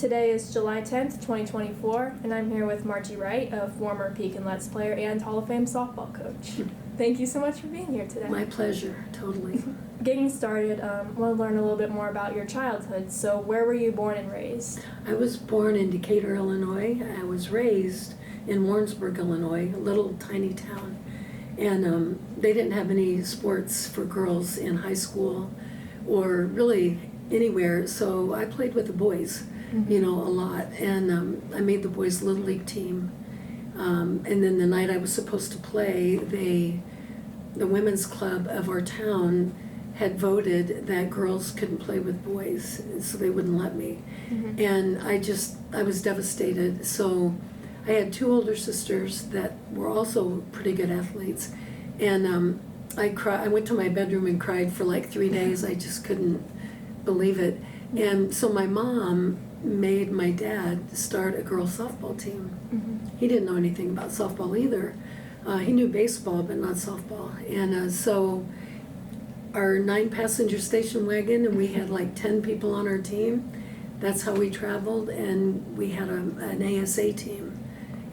Today is July 10th, 2024, and I'm here with Margie Wright, a former Peak and Let's player and Hall of Fame softball coach. Thank you so much for being here today. My pleasure, totally. Getting started, I want to learn a little bit more about your childhood. So where were you born and raised? I was born in Decatur, Illinois. I was raised in Warrensburg, Illinois, a little tiny town. And they didn't have any sports for girls in high school or really anywhere, so I played with the boys, a lot. And I made the boys' Little League team. And then the night I was supposed to play, the women's club of our town had voted that girls couldn't play with boys, so they wouldn't let me. And I was devastated. So I had two older sisters that were also pretty good athletes. And I went to my bedroom and cried for like 3 days. I just couldn't believe it. And so my mom made my dad start a girls softball team. He didn't know anything about softball either. He knew baseball, but not softball. And so our 9-passenger station wagon, and we had like 10 people on our team. That's how we traveled, and we had an ASA team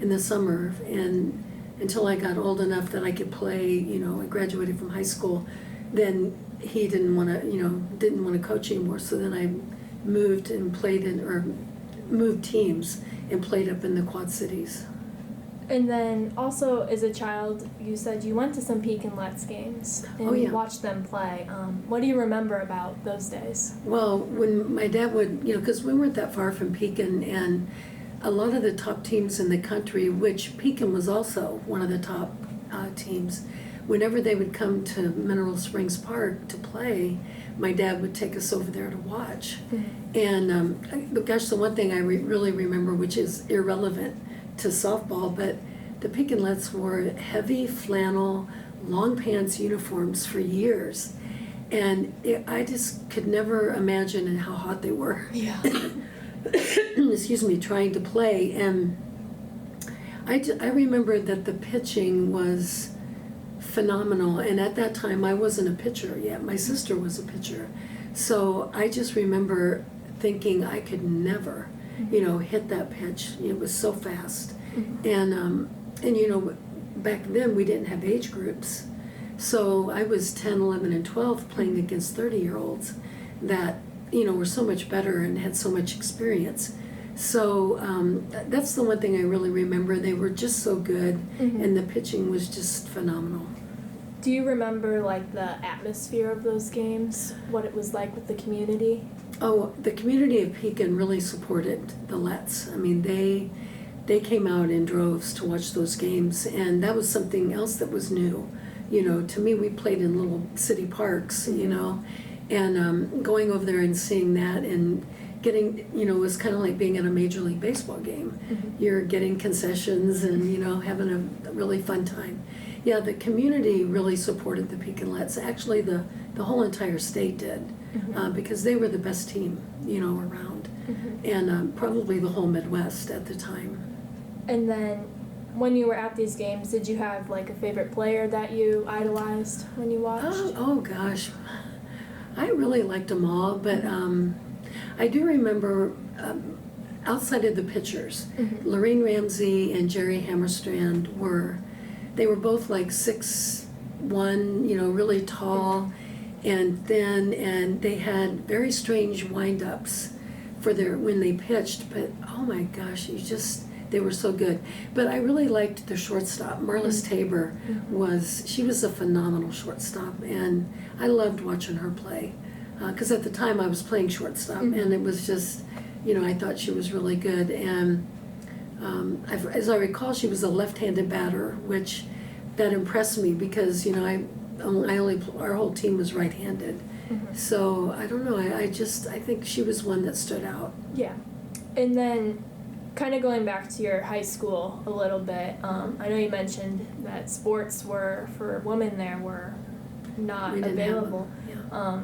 in the summer. And until I got old enough that I could play, I graduated from high school, then he didn't want to coach anymore. So then I moved and moved teams and played up in the Quad Cities. And then also as a child, you said you went to some Peak and Let's games and watched them play. What do you remember about those days? Well, when my dad would, because we weren't that far from Pekin, and a lot of the top teams in the country, which Pekin was also one of the top teams, whenever they would come to Mineral Springs Park to play, my dad would take us over there to watch. And gosh, the one thing I really remember, which is irrelevant to softball, but the Peak and Let's wore heavy flannel, long pants uniforms for years. And I just could never imagine how hot they were. Yeah. Excuse me, trying to play. And I remember that the pitching was phenomenal. And at that time, I wasn't a pitcher yet. My sister was a pitcher. So I just remember thinking I could never, hit that pitch. It was so fast. And back then we didn't have age groups. So I was 10, 11, and 12 playing against 30-year-olds that, were so much better and had so much experience. So that's the one thing I really remember. They were just so good, and the pitching was just phenomenal. Do you remember the atmosphere of those games? What it was like with the community? Oh, the community of Pekin really supported the Let's. I mean, they came out in droves to watch those games, and that was something else that was new. To me, we played in little city parks, and going over there and seeing that and getting, it was kind of like being at a Major League Baseball game. You're getting concessions and, having a really fun time. Yeah, the community really supported the Peak and Let's. Actually, the whole entire state did, because they were the best team, around, and probably the whole Midwest at the time. And then when you were at these games, did you have a favorite player that you idolized when you watched? Oh gosh, I really liked them all, but I do remember outside of the pitchers, Lorraine Ramsey and Jerry Hammerstrand were both 6'1", really tall and thin, and they had very strange wind-ups for when they pitched, but oh my gosh, they were so good. But I really liked the shortstop. Marlis Tabor she was a phenomenal shortstop, and I loved watching her play. Because at the time I was playing shortstop, and it was just, I thought she was really good. And as I recall, she was a left-handed batter, which that impressed me because, our whole team was right-handed. So I don't know, I think she was one that stood out. Yeah. And then kind of going back to your high school a little bit, I know you mentioned that sports for women there were not available.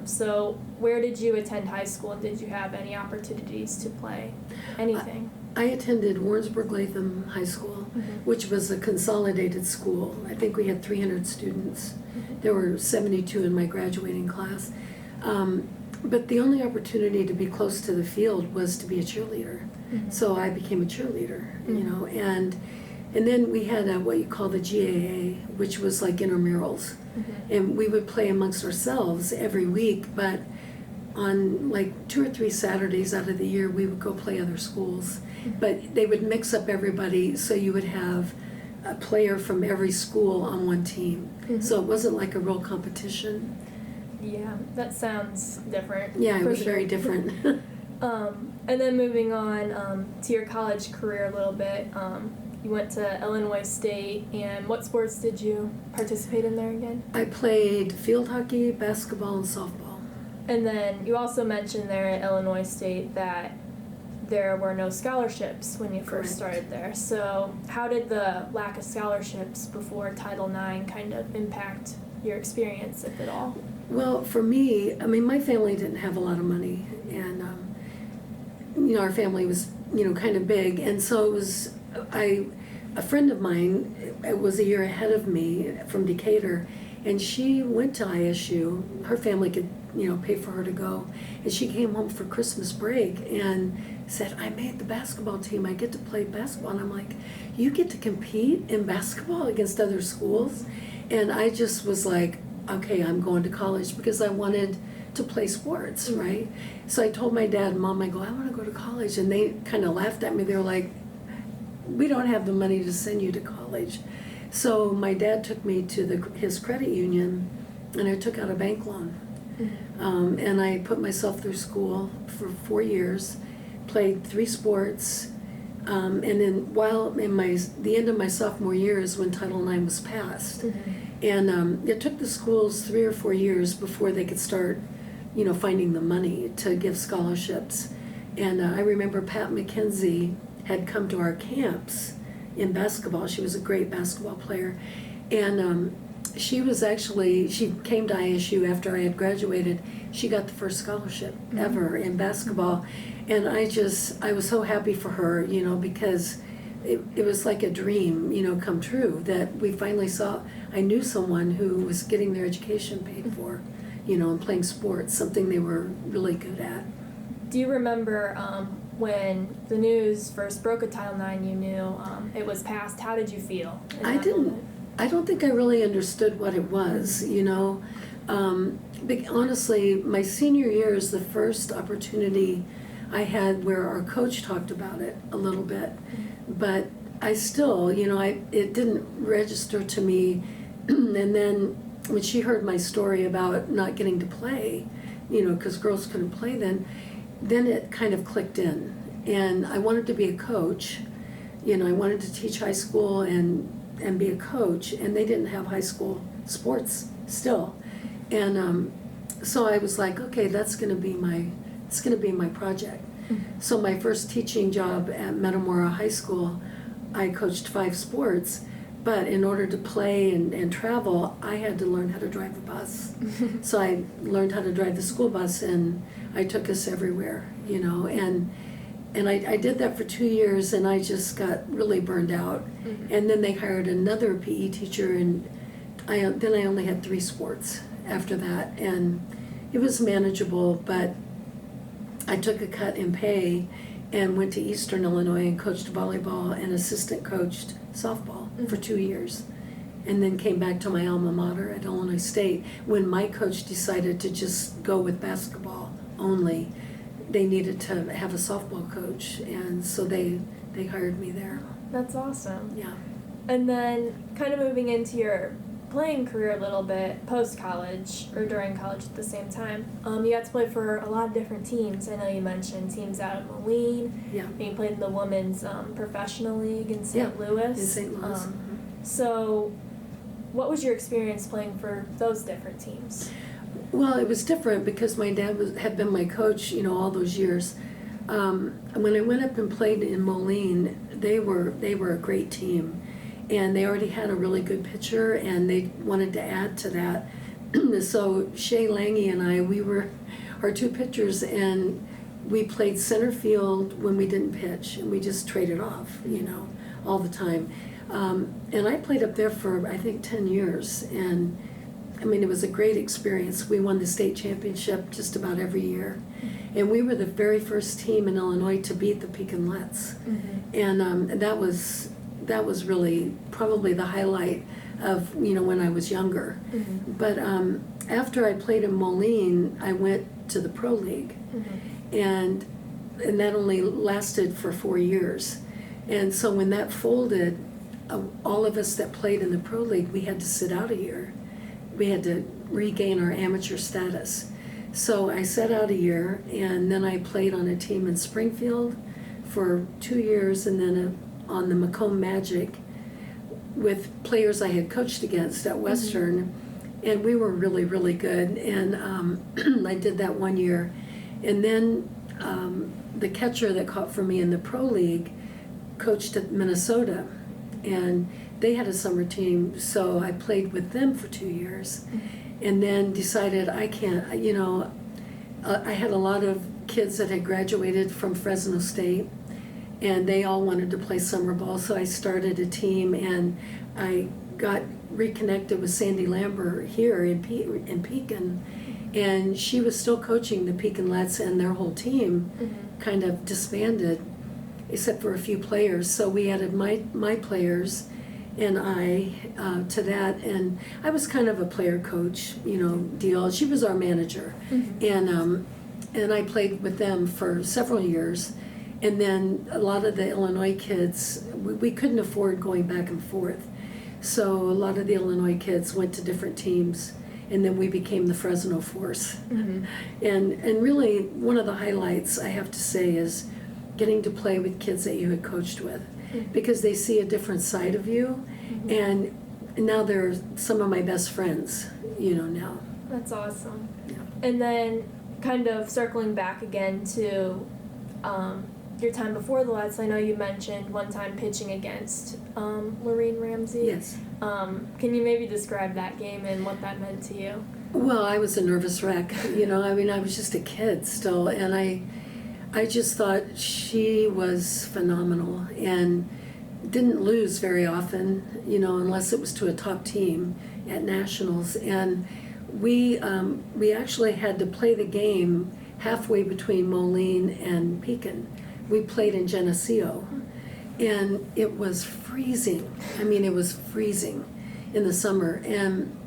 So where did you attend high school, and did you have any opportunities to play anything? I attended Warrensburg-Latham High School, which was a consolidated school. I think we had 300 students. There were 72 in my graduating class. But the only opportunity to be close to the field was to be a cheerleader. Mm-hmm. So I became a cheerleader, you know, and then we had what you call the GAA, which was like intramurals. Mm-hmm. And we would play amongst ourselves every week, but on like 2 or 3 Saturdays out of the year, we would go play other schools. Mm-hmm. But they would mix up everybody, so you would have a player from every school on one team. Mm-hmm. So it wasn't like a real competition. Yeah, that sounds different. Yeah, it for was sure. very different. And then moving on to your college career a little bit, you went to Illinois State, and what sports did you participate in there again? I played field hockey, basketball, and softball. And then you also mentioned there at Illinois State that there were no scholarships when you first Correct. started there. So how did the lack of scholarships before Title IX kind of impact your experience, if at all? Well, for me, I mean, my family didn't have a lot of money, and you know, our family was, you know, kind of big, and so it was. A friend of mine was a year ahead of me from Decatur, and she went to ISU. Her family could, you know, pay for her to go, and she came home for Christmas break and said, "I made the basketball team. I get to play basketball." And I'm like, "You get to compete in basketball against other schools?" And I just was like, okay, I'm going to college because I wanted to play sports, right? So I told my dad and mom, I go, I want to go to college. And they kind of laughed at me. They were like, we don't have the money to send you to college. So my dad took me to his credit union, and I took out a bank loan. And I put myself through school for 4 years, played 3 sports, and then while in the end of my sophomore year is when Title IX was passed. Mm-hmm. And it took the schools 3 or 4 years before they could start, you know, finding the money to give scholarships. And I remember Pat McKenzie had come to our camps in basketball. She was a great basketball player. And she came to ISU after I had graduated. She got the first scholarship ever in basketball. And I was so happy for her, you know, because it was like a dream, you know, come true, that we finally I knew someone who was getting their education paid for, you know, and playing sports, something they were really good at. Do you remember when the news first broke at Title IX, you knew it was passed? How did you feel in that moment? I don't think I really understood what it was, you know. Honestly, my senior year is the first opportunity I had where our coach talked about it a little bit. But I still, you know, it didn't register to me. And then when she heard my story about not getting to play, you know, because girls couldn't play then it kind of clicked in. And I wanted to be a coach. You know, I wanted to teach high school and be a coach, and they didn't have high school sports still. And so I was like, okay, it's going to be my project. So my first teaching job at Metamora High School, I coached 5 sports, but in order to play and travel, I had to learn how to drive a bus. So I learned how to drive the school bus, and I took us everywhere, you know, and I did that for 2 years, and I just got really burned out. And then they hired another PE teacher, and then I only had 3 sports after that, and it was manageable, but I took a cut in pay and went to Eastern Illinois and coached volleyball and assistant coached softball for 2 years, and then came back to my alma mater at Illinois State when my coach decided to just go with basketball only. They needed to have a softball coach, and so they hired me there. That's awesome. Yeah. And then kind of moving into your playing career a little bit post-college or during college at the same time, you got to play for a lot of different teams. I know you mentioned teams out of Moline. Yeah. And you played in the women's professional league in St. Louis. In St. Louis. So what was your experience playing for those different teams? Well, it was different because my dad had been my coach, you know, all those years. When I went up and played in Moline, they were a great team, and they already had a really good pitcher, and they wanted to add to that. So Shay Lange and I, we were our 2 pitchers, and we played center field when we didn't pitch, and we just traded off, you know, all the time. And I played up there for I think 10 years, and I mean, it was a great experience. We won the state championship just about every year. And we were the very first team in Illinois to beat the Pekinlets. And that was really probably the highlight of, when I was younger. But after I played in Moline, I went to the Pro League. And that only lasted for 4 years. And so when that folded, all of us that played in the Pro League, we had to sit out a year. We had to regain our amateur status. So I sat out a year, and then I played on a team in Springfield for 2 years, and then on the Macomb Magic with players I had coached against at Western, and we were really, really good. And I did that 1 year. And then the catcher that caught for me in the Pro League coached at Minnesota, and they had a summer team, so I played with them for 2 years. And then decided I can't, I had a lot of kids that had graduated from Fresno State, and they all wanted to play summer ball, so I started a team, and I got reconnected with Sandy Lambert here in Pekin, and she was still coaching the Pekinlets, and their whole team kind of disbanded, except for a few players. So we added my players and I to that, and I was kind of a player coach, deal. She was our manager, and I played with them for several years. And then a lot of the Illinois kids, we couldn't afford going back and forth, so a lot of the Illinois kids went to different teams, and then we became the Fresno Force. And really, one of the highlights I have to say is getting to play with kids that you had coached with, because they see a different side of you, and now they're some of my best friends, now. That's awesome. Yeah. And then kind of circling back again to your time before the Lets, I know you mentioned one time pitching against Lorene Ramsey. Yes. Can you maybe describe that game and what that meant to you? Well, I was a nervous wreck, I was just a kid still, and I just thought she was phenomenal and didn't lose very often, unless it was to a top team at nationals. And we actually had to play the game halfway between Moline and Pekin. We played in Geneseo, and it was freezing. It was freezing in the summer, and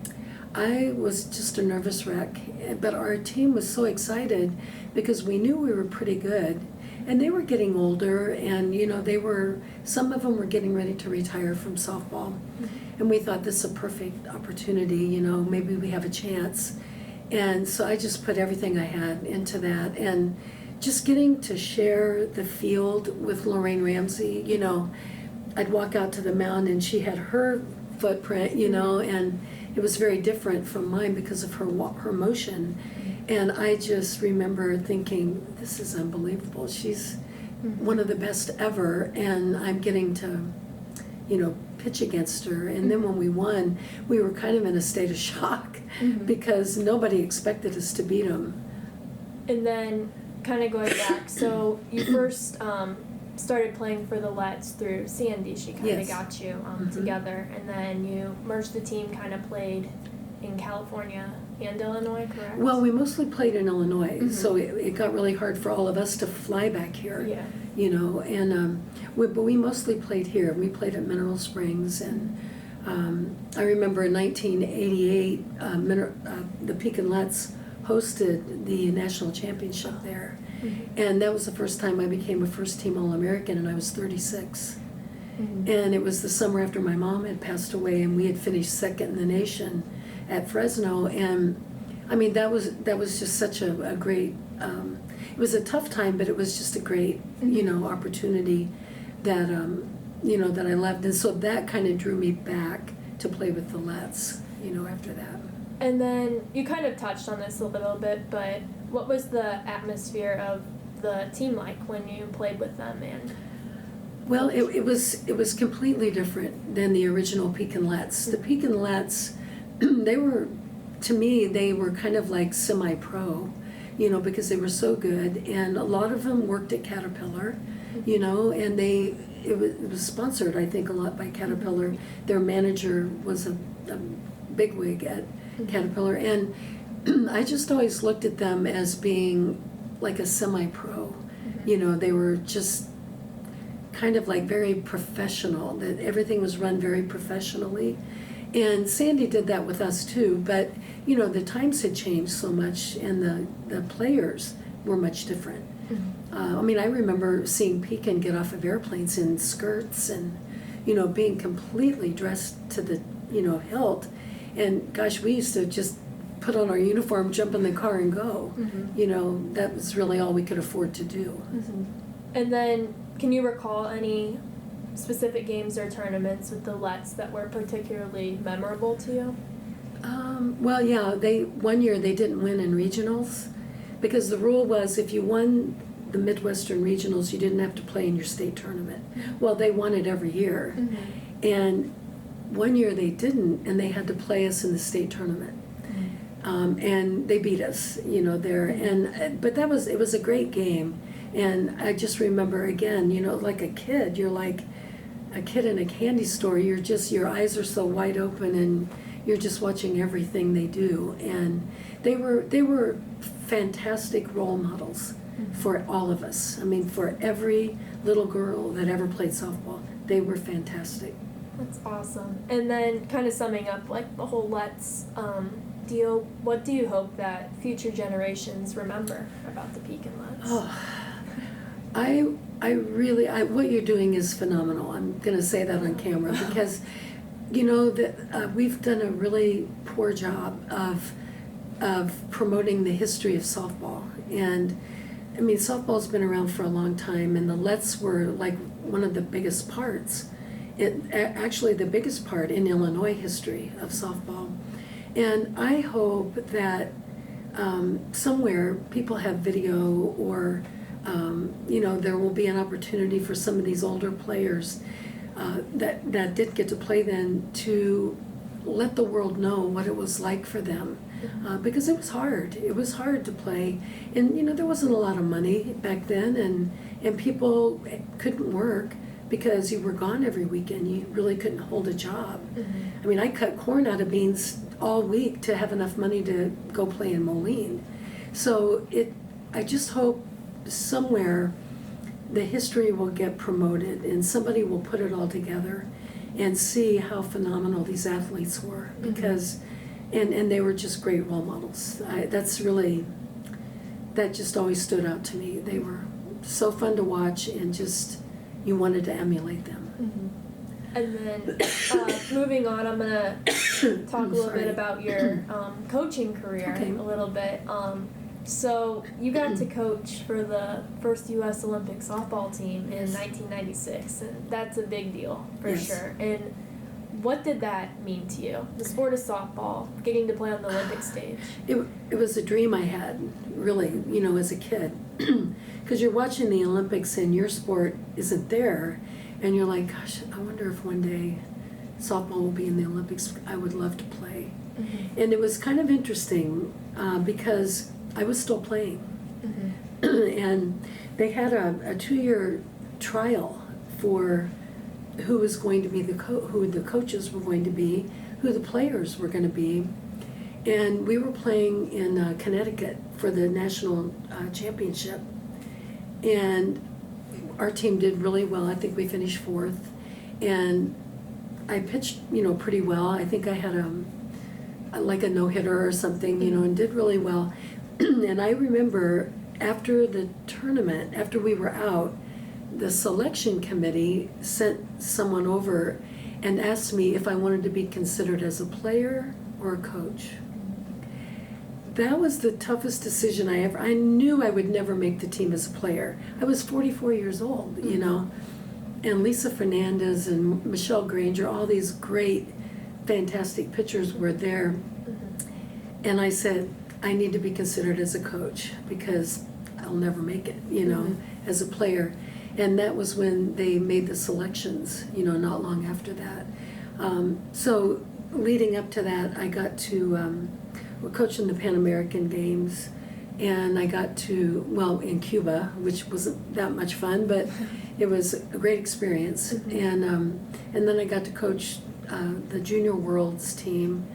I was just a nervous wreck. But our team was so excited because we knew we were pretty good, and they were getting older, and some of them were getting ready to retire from softball, and we thought this is a perfect opportunity. Maybe we have a chance. And so I just put everything I had into that, and just getting to share the field with Lorene Ramsey. I'd walk out to the mound, and she had her footprint, and it was very different from mine because of her motion. And I just remember thinking, this is unbelievable. She's one of the best ever, and I'm getting to, pitch against her. And then when we won, we were kind of in a state of shock because nobody expected us to beat them. And then kind of going back, so you first started playing for the Lets through Sandy. She kind of got you together, and then you merged the team, kind of played in California and Illinois, correct? Well, we mostly played in Illinois, so it got really hard for all of us to fly back here. Yeah. And but we mostly played here. We played at Mineral Springs, and I remember in 1988, the Pekinlets hosted the national championship there, and that was the first time I became a first-team All-American, and I was 36. And it was the summer after my mom had passed away, and we had finished second in the nation at Fresno, and that was just such a great. It was a tough time, but it was just a great opportunity that that I loved, and so that kind of drew me back to play with the Lets. After that. And then you kind of touched on this a little bit, but what was the atmosphere of the team like when you played with them? And well, it was completely different than the original Pekinlets. The Pekinlets, they were kind of like semi-pro, because they were so good, and a lot of them worked at Caterpillar, and it was sponsored, I think, a lot by Caterpillar. Their manager was a bigwig Caterpillar, and I just always looked at them as being like a semi-pro. You know, they were just kind of like very professional, that everything was run very professionally. And Sandy did that with us too, but you know, the times had changed so much and the players were much different. I mean, I remember seeing Pekin get off of airplanes in skirts and, you know, being completely dressed to the, you know, hilt. And gosh, we used to just put on our uniform, jump in the car and go. You know, that was really all we could afford to do. And then, can you recall any specific games or tournaments with the Letts that were particularly memorable to you? Well, yeah, one year they didn't win in regionals because the rule was if you won the Midwestern regionals, you didn't have to play in your state tournament. Well, they won it every year. And one year they didn't, and they had to play us in the state tournament. And they beat us, you know, there. But it was a great game. And I just remember, again, you know, like a kid, you're like a kid in a candy store. Your eyes are so wide open and you're just watching everything they do. And they were fantastic role models for all of us. I mean, for every little girl that ever played softball, they were fantastic. That's awesome. And then kind of summing up like the whole Letts deal, what do you hope that future generations remember about the Pekin Letts? Oh, what you're doing is phenomenal. I'm going to say that on camera because, you know, that we've done a really poor job of promoting the history of softball. And I mean, softball's been around for a long time, and the Letts were like one of the biggest parts. Actually, the biggest part in Illinois history of softball. And I hope that somewhere people have video or, you know, there will be an opportunity for some of these older players that did get to play then to let the world know what it was like for them. Because it was hard. It was hard to play. And, you know, there wasn't a lot of money back then, and people couldn't work because you were gone every weekend. You really couldn't hold a job. I mean, I cut corn out of beans all week to have enough money to go play in Moline. So I just hope somewhere the history will get promoted and somebody will put it all together and see how phenomenal these athletes were, because and they were just great role models. That just always stood out to me. They were so fun to watch and just you wanted to emulate them. And then moving on, I'm going to talk a little bit about your coaching career a little bit. So you got to coach for the first U.S. Olympic softball team in 1996, and that's a big deal for sure. And what did that mean to you? The sport of softball, getting to play on the Olympic stage. It was a dream I had, really, you know, as a kid. Because you're watching the Olympics and your sport isn't there, and you're like, gosh, I wonder if one day softball will be in the Olympics. I would love to play. And it was kind of interesting because I was still playing. And they had a 2-year trial for who was going to be who the coaches were going to be, who the players were going to be. And we were playing in Connecticut for the national championship. And our team did really well. I think we finished 4th. And I pitched, you know, pretty well. I think I had like a no-hitter or something, you know, and did really well. And I remember after the tournament, after we were out, the selection committee sent someone over and asked me if I wanted to be considered as a player or a coach. That was the toughest decision I knew I would never make the team as a player. I was 44 years old, you know, and Lisa Fernandez and Michelle Granger, all these great, fantastic pitchers were there. And I said, I need to be considered as a coach because I'll never make it, you know, as a player. And that was when they made the selections, you know, not long after that. So leading up to that, I got to coach in the Pan American Games, and I got to, well, in Cuba, which wasn't that much fun, but it was a great experience. And then I got to coach the Junior Worlds team,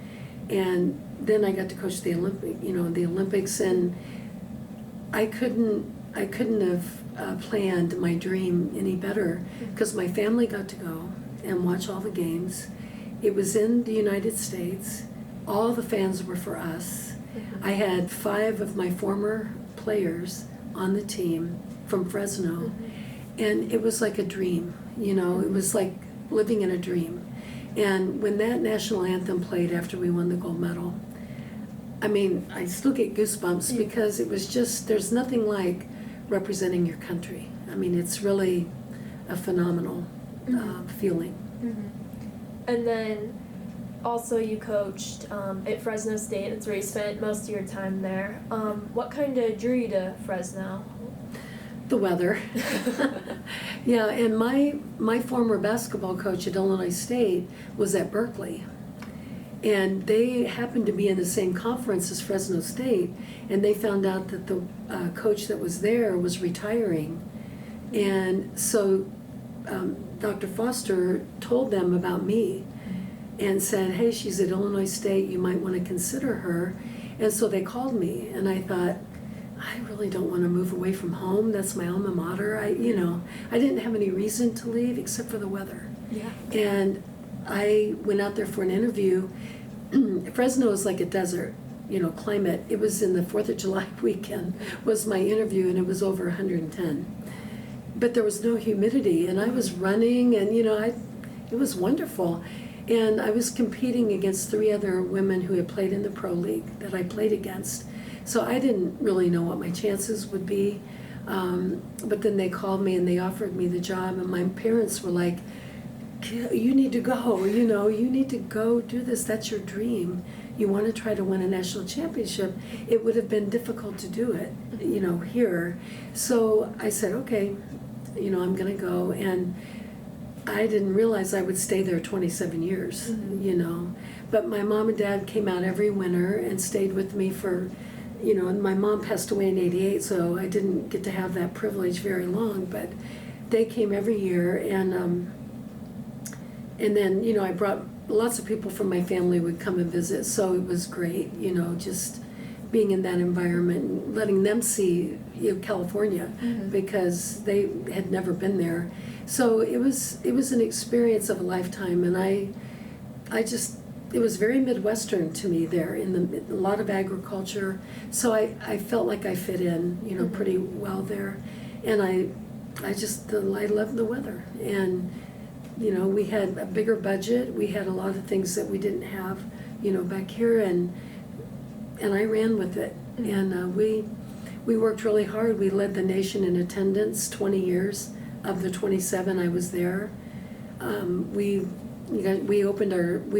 and then I got to coach the Olympics, and I couldn't have planned my dream any better, because my family got to go and watch all the games. It was in the United States. All the fans were for us. I had 5 of my former players on the team from Fresno, and it was like a dream, it was like living in a dream. And when that national anthem played after we won the gold medal, I mean, I still get goosebumps, because it was just, there's nothing like representing your country. I mean, it's really a phenomenal feeling. And then also you coached at Fresno State. That's where you spent most of your time there. What kind of drew you to Fresno? The weather. Yeah, and my former basketball coach at Illinois State was at Berkeley. And they happened to be in the same conference as Fresno State, and they found out that the coach that was there was retiring. And so Dr. Foster told them about me and said, hey, she's at Illinois State, you might want to consider her. And so they called me, and I thought, I really don't want to move away from home. That's my alma mater. I didn't have any reason to leave except for the weather. Yeah. And I went out there for an interview. Fresno is like a desert, climate. It was in the 4th of July weekend was my interview, and it was over 110. But there was no humidity, and I was running, and it was wonderful. And I was competing against 3 other women who had played in the pro league that I played against. So I didn't really know what my chances would be. But then they called me and they offered me the job, and my parents were like, you need to go, you need to go do this. That's your dream. You want to try to win a national championship. It would have been difficult to do it, here. So I said, okay, I'm going to go. And I didn't realize I would stay there 27 years, But my mom and dad came out every winter and stayed with me for, and my mom passed away in '88, so I didn't get to have that privilege very long. But they came every year, and then, I brought lots of people from my family would come and visit, so it was great, just being in that environment and letting them see California, because they had never been there. So it was an experience of a lifetime, and it was very Midwestern to me there, a lot of agriculture, so I felt like I fit in, pretty well there, and I loved the weather, and we had a bigger budget. We had a lot of things that we didn't have, back here, and I ran with it. And we worked really hard. We led the nation in attendance 20 years of the 27 I was there. We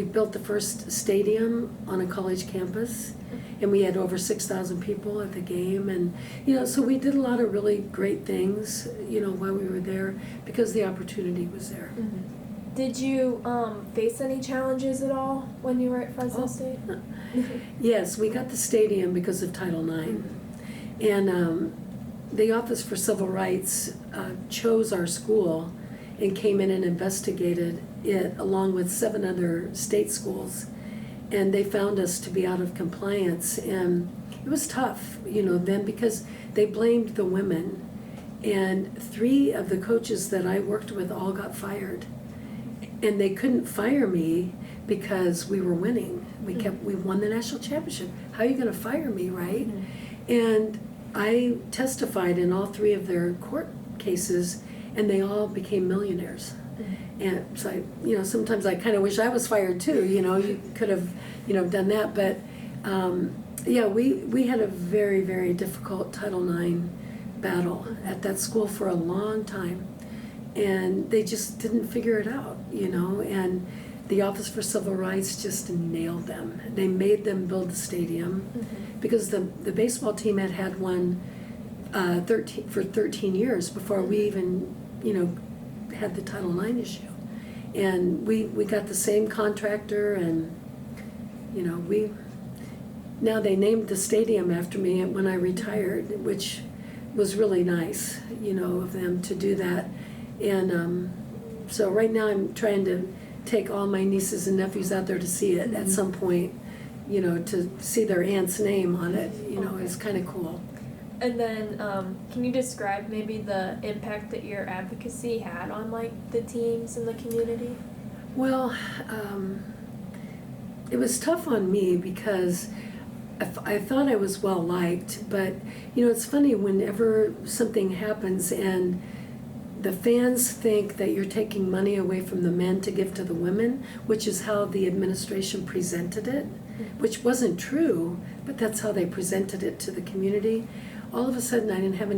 built the first stadium on a college campus, and we had over 6,000 people at the game, and so we did a lot of really great things while we were there, because the opportunity was there. Did you face any challenges at all when you were at Fresno State? Yes, we got the stadium because of Title IX, and the Office for Civil Rights chose our school and came in and investigated it along with 7 other state schools, and they found us to be out of compliance, and it was tough, then, because they blamed the women, and 3 of the coaches that I worked with all got fired, and they couldn't fire me because we were winning. We won the national championship. How are you going to fire me, right? And I testified in all 3 of their court cases, and they all became millionaires. And so sometimes I kind of wish I was fired too. You could have, done that. But we had a very, very difficult Title IX battle at that school for a long time, and they just didn't figure it out. And the Office for Civil Rights just nailed them. They made them build the stadium, because the baseball team had one 13 years before we even had the Title IX issue. And we got the same contractor, and now they named the stadium after me when I retired, which was really nice, of them to do that. And so right now I'm trying to take all my nieces and nephews out there to see it at some point, to see their aunt's name on it, is kind of cool. And then, can you describe maybe the impact that your advocacy had on like the teams in the community? Well, it was tough on me because I thought I was well liked, but it's funny whenever something happens and the fans think that you're taking money away from the men to give to the women, which is how the administration presented it, which wasn't true, but that's how they presented it to the community. All of a sudden I didn't have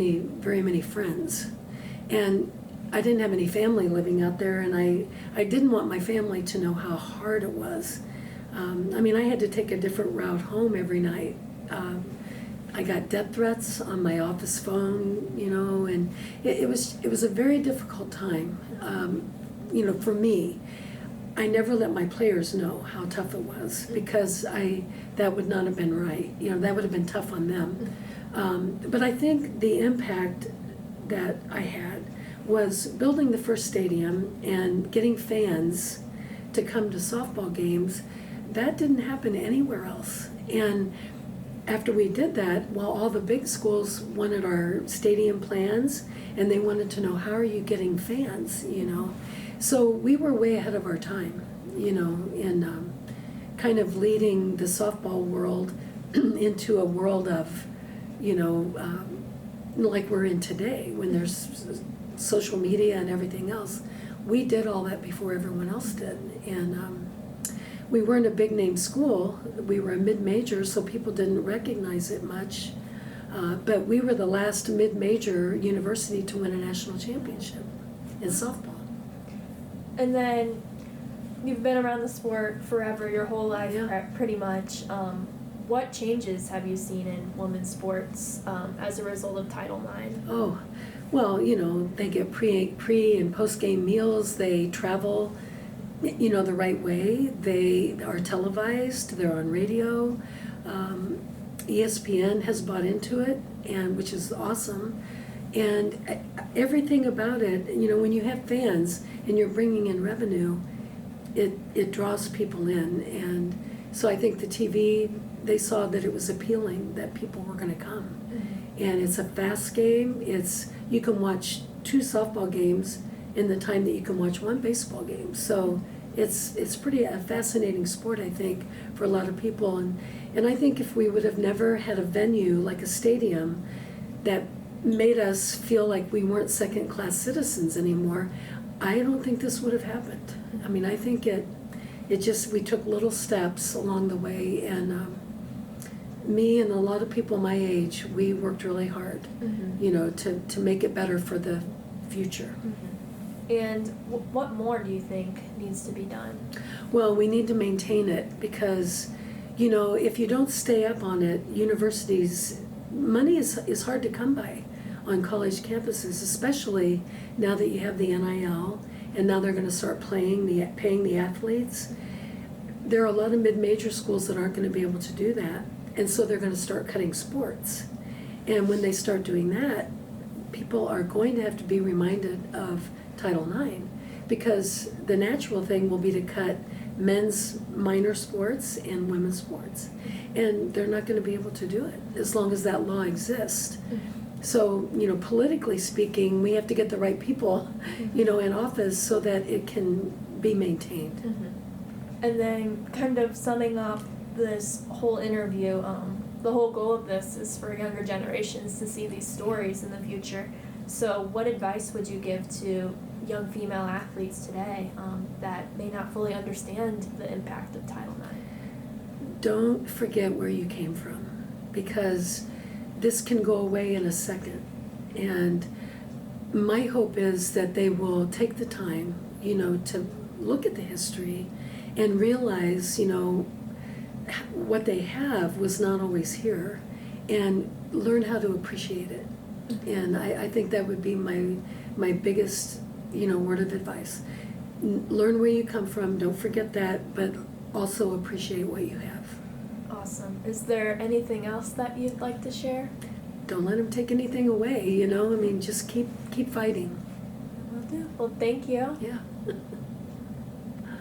very many friends, and I didn't have any family living out there, and I didn't want my family to know how hard it was. I had to take a different route home every night. I got death threats on my office phone, and it was a very difficult time, for me. I never let my players know how tough it was because that would not have been right. That would have been tough on them. But I think the impact that I had was building the first stadium and getting fans to come to softball games. That didn't happen anywhere else. And after we did that, while all the big schools wanted our stadium plans and they wanted to know, how are you getting fans, So we were way ahead of our time, in kind of leading the softball world into a world of, like we're in today, when there's social media and everything else. We did all that before everyone else did. And we weren't a big name school. We were a mid-major, so people didn't recognize it much. But we were the last mid-major university to win a national championship in softball. And then you've been around the sport forever, your whole life, Yeah. pretty much. What changes have you seen in women's sports as a result of Title IX? Oh, well, they get pre and post-game meals. They travel, the right way. They are televised. They're on radio. ESPN has bought into it, and which is awesome. And everything about it, when you have fans and you're bringing in revenue, it draws people in. And so I think the TV, they saw that it was appealing, that people were going to come. Mm-hmm. And it's a fast game. You can watch 2 softball games in the time that you can watch 1 baseball game. So it's pretty a fascinating sport, I think, for a lot of people. And I think if we would have never had a venue like a stadium that made us feel like we weren't second-class citizens anymore, I don't think this would have happened. I think we took little steps along the way, and me and a lot of people my age, we worked really hard, mm-hmm. To make it better for the future. Mm-hmm. And what more do you think needs to be done? Well, we need to maintain it because, if you don't stay up on it, universities, money is hard to come by on college campuses, especially now that you have the NIL, and now they're going to start paying the athletes. There are a lot of mid-major schools that aren't going to be able to do that, and so they're going to start cutting sports. And when they start doing that, people are going to have to be reminded of Title IX, because the natural thing will be to cut men's minor sports and women's sports. And they're not going to be able to do it as long as that law exists. So, politically speaking, we have to get the right people, in office so that it can be maintained. Mm-hmm. And then kind of summing up this whole interview, the whole goal of this is for younger generations to see these stories in the future. So what advice would you give to young female athletes today that may not fully understand the impact of Title IX? Don't forget where you came from, because this can go away in a second. And my hope is that they will take the time, to look at the history and realize, what they have was not always here, and learn how to appreciate it. And I think that would be my biggest, word of advice. Learn where you come from, don't forget that, but also appreciate what you have. Awesome. Is there anything else that you'd like to share? Don't let them take anything away, just keep fighting. Will do. Well, thank you. Yeah.